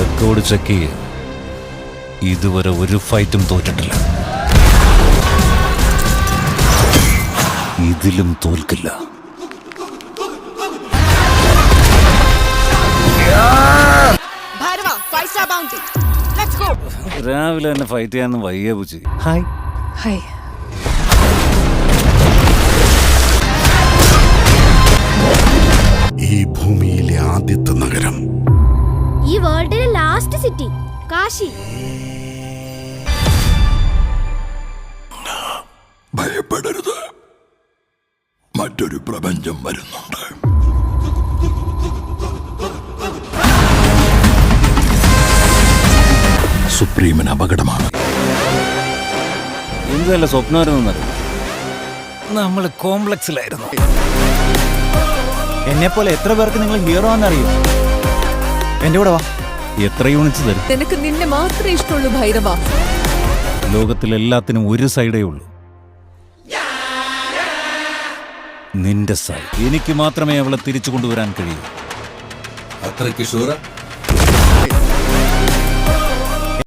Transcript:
Record check ചെയ്യ. ഇതുവരെ ഒരു ഫൈറ്റും തോറ്റിട്ടില്ല. ഇതിലും തോൽക്കില്ല. രാവിലെ തന്നെ ഫൈറ്റ് ചെയ്യാന്ന് വയ്യ പൂച്ചി. Hi hi. ഈ ഭൂമിയിലെ ആദ്യത്തെ നഗരം, ഈ വേൾഡിലെ ലാസ്റ്റ് സിറ്റി കാശി. ഭയപ്പെടരുത്, മറ്റൊരു പ്രപഞ്ചം വരുന്നുണ്ട്. സുപ്രീമിന് അപകടമാണ്. എന്തല്ല സ്വപ്നമായിരുന്നു. നമ്മള് കോംപ്ലക്സിലായിരുന്നു. എന്നെ പോലെ എത്ര പേർക്ക് നിങ്ങൾ ഹീറോ ആണെന്നറിയോ? എന്റെ കൂടെ വാ. എത്ര യൂണിറ്റ്സ് തരും? നിനക്ക് നിന്നെ മാത്രമേ ഇഷ്ടമുള്ളൂ ഭൈരവ. ലോകത്തിലെല്ലാത്തിനും ഒരു സൈഡേ ഉള്ളൂ, നിന്റെ സൈഡ്. എനിക്ക് മാത്രമേ അവളെ തിരിച്ചു കൊണ്ടുവരാൻ കഴിയൂ. അത്രയ്ക്ക് ഷൂറ?